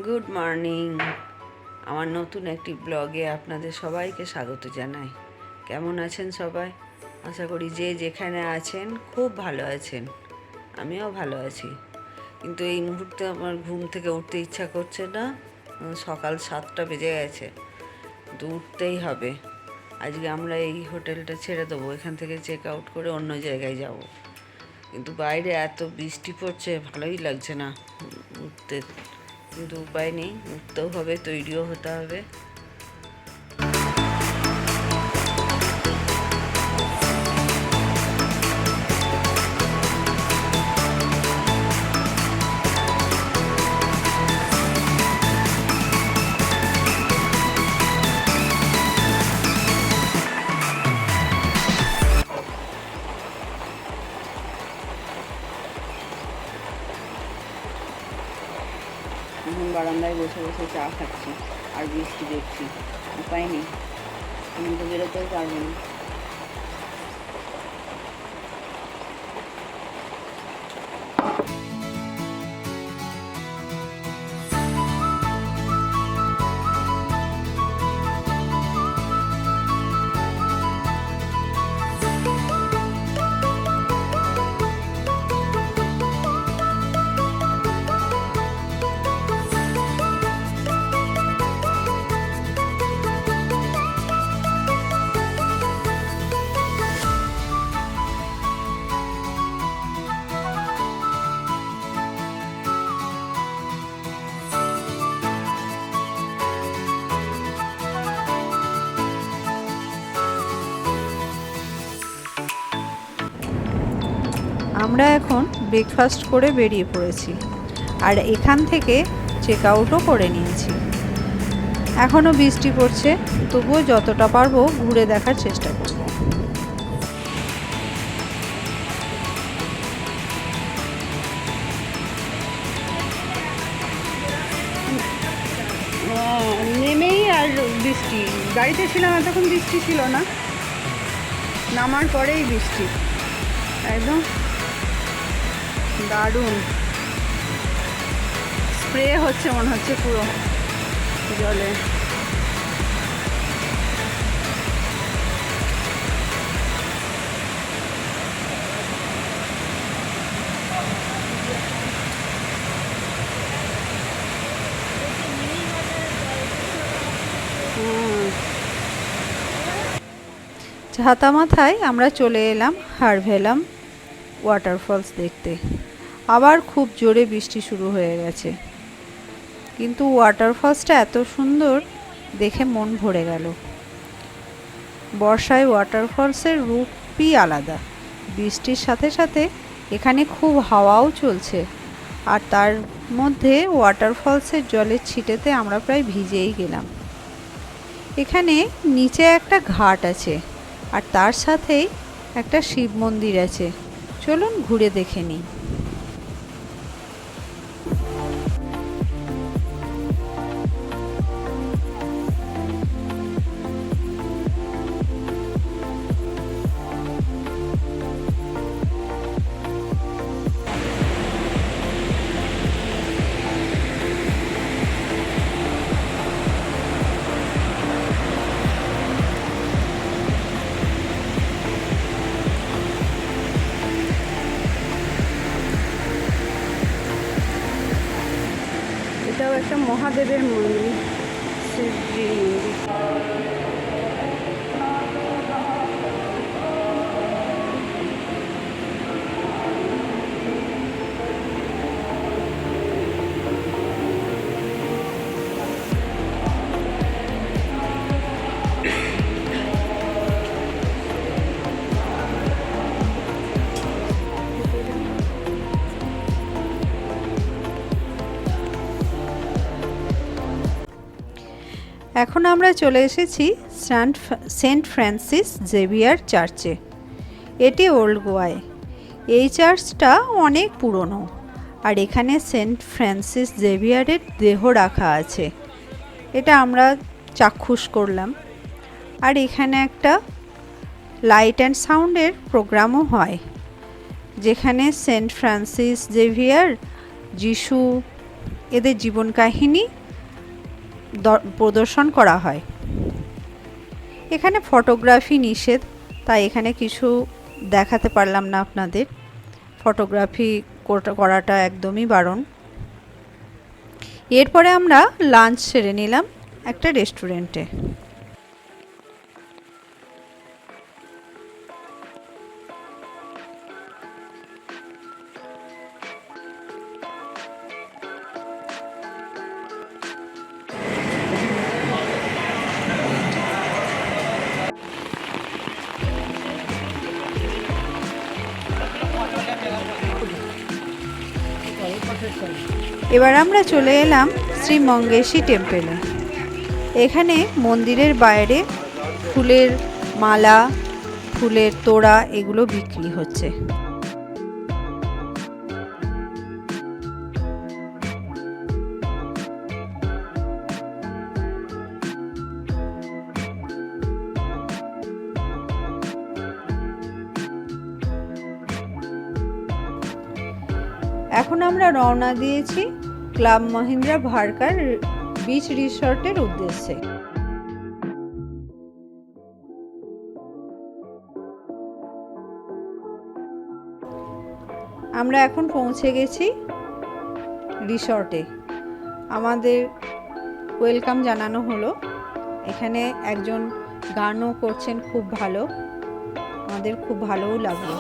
Good morning. আমার নতুন একটি ব্লগে আপনাদের সবাইকে স্বাগত জানাই। কেমন আছেন সবাই? আশা করি যে যেখানে আছেন খুব ভালো আছেন। আমিও ভালো আছি, কিন্তু এই মুহূর্তে আমার ঘুম থেকে উঠতে ইচ্ছা করছে না। সকাল 7টা বেজে গেছে, কিন্তু উঠতেই হবে। আজকে আমরা এই হোটেলটা ছেড়ে দেবো, এখান থেকে চেক আউট করে অন্য জায়গায় যাব। কিন্তু বাইরে এত বৃষ্টি পড়ছে, ভালোই লাগছে না উঠতে, কিন্তু উপায় নেই, উঠতেও হবে, তৈরিও হতে হবে। এখন বারান্দায় বসে বসে চা খাচ্ছি আর বৃষ্টি দেখছি, উপায় নেই, আমি তো বেরোতেও পারবো না। আমরা এখন ব্রেকফাস্ট করে বেরিয়ে পড়েছি, আর এখান থেকে চেক আউটও করে নিয়েছি। এখনও বৃষ্টি পড়ছে, তবুও যতটা পারবো ঘুরে দেখার চেষ্টা করব। নেমেই আর বৃষ্টি, গাড়িতে ছিলাম তখন বৃষ্টি ছিল না, নামার পরেই বৃষ্টি, একদম দারুণ স্প্রে হচ্ছে মনে হচ্ছে পুরো জলে। ছাতা মাথায় আমরা চলে এলাম হারভেলাম ওয়াটারফলস দেখতে। আবার খুব জোরে বৃষ্টি শুরু হয়ে গেছে, কিন্তু ওয়াটারফলসটা এত সুন্দর দেখে মন ভরে গেল। বর্ষায় ওয়াটারফলসের রূপই আলাদা। বৃষ্টির সাথে সাথে এখানে খুব হাওয়াও চলছে, আর তার মধ্যে ওয়াটারফলসের জলের ছিটেতে আমরা প্রায় ভিজেই গেলাম। এখানে নিচে একটা ঘাট আছে, আর তার সাথেই একটা শিব মন্দির আছে। চলুন ঘুরে দেখে নিই। এটাও একটা মহাদেবের মন্দির, শিবজির মন্দির। এখন আমরা চলে এসেছি সেন্ট ফ্রান্সিস জেভিয়ার চার্চে। এটি ওল্ড গোয়ায়। এই চার্চটা অনেক পুরনো, আর এখানে সেন্ট ফ্রান্সিস জেভিয়ারের দেহ রাখা আছে। এটা আমরা চাক্ষুষ করলাম। আর এখানে একটা লাইট অ্যান্ড সাউন্ডের প্রোগ্রামও হয়, যেখানে সেন্ট ফ্রান্সিস জেভিয়ার, যিশু এদের জীবন কাহিনী প্রদর্শন করা হয়। এখানে ফটোগ্রাফি নিষেধ, তাই এখানে কিছু দেখাতে পারলাম না আপনাদের। ফটোগ্রাফি করাটা একদমই বারণ। এরপরে আমরা লাঞ্চ সেরে নিলাম একটা রেস্টুরেন্টে। এবার আমরা চলে এলাম শ্রী মঙ্গেশী টেম্পেলে। এখানে মন্দিরের বাইরে ফুলের মালা, ফুলের তোড়া এগুলো বিক্রি হচ্ছে। এখন আমরা রওনা দিয়েছি ক্লাব মহিন্দ্রা ভারকার বিচ রিসর্টের উদ্দেশ্যে। আমরা এখন পৌঁছে গেছি রিসর্টে। আমাদের ওয়েলকাম জানানো হলো। এখানে একজন গানও করছেন খুব ভালো, আমাদের খুব ভালোও লাগলো।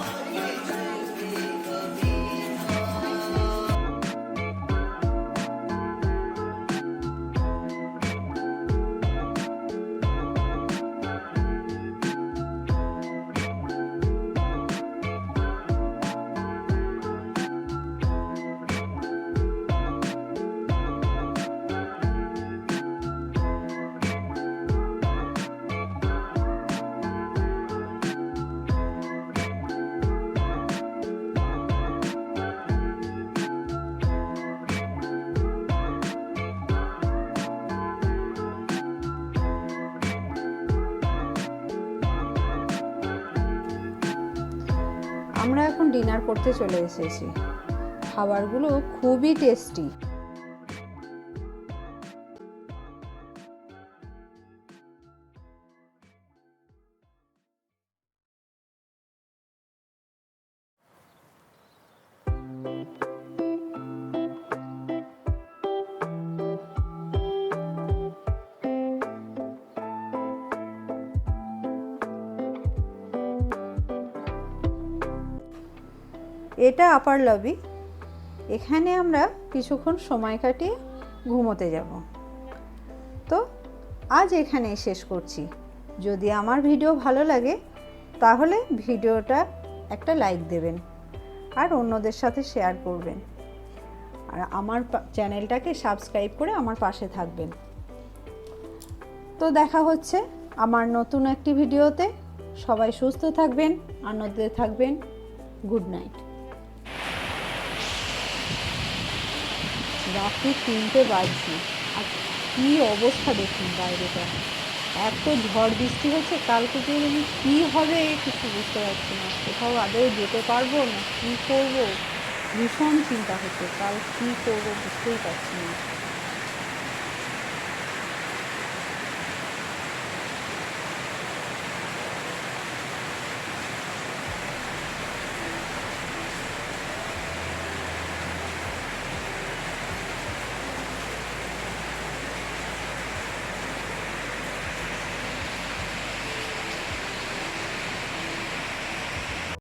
আমরা এখন ডিনার করতে চলে এসেছি। খাবারগুলো খুবই টেস্টি। এটা আপার লবি। এখানে আমরা কিছুক্ষণ সময় কাটিয়ে ঘুমোতে যাব। তো আজ এখানেই শেষ করছি। যদি আমার ভিডিও ভালো লাগে তাহলে ভিডিওটা একটা লাইক দেবেন আর অন্যদের সাথে শেয়ার করবেন, আর আমার চ্যানেলটাকে সাবস্ক্রাইব করে আমার পাশে থাকবেন। তো দেখা হচ্ছে আমার নতুন একটি ভিডিওতে। সবাই সুস্থ থাকবেন, আনন্দে থাকবেন। Good night. রাত্রি 3টে বাজছে আর কী অবস্থা দেখুন বাইরেটা, এত ঝড় বৃষ্টি হচ্ছে। কালকে যে কী হবে কিছু বুঝতে পারছি না। কোথাও আদৌ যেতে পারবো না, কী করবো ভীষণ চিন্তা হচ্ছে। কাল কী করবো বুঝতেই পারছি না।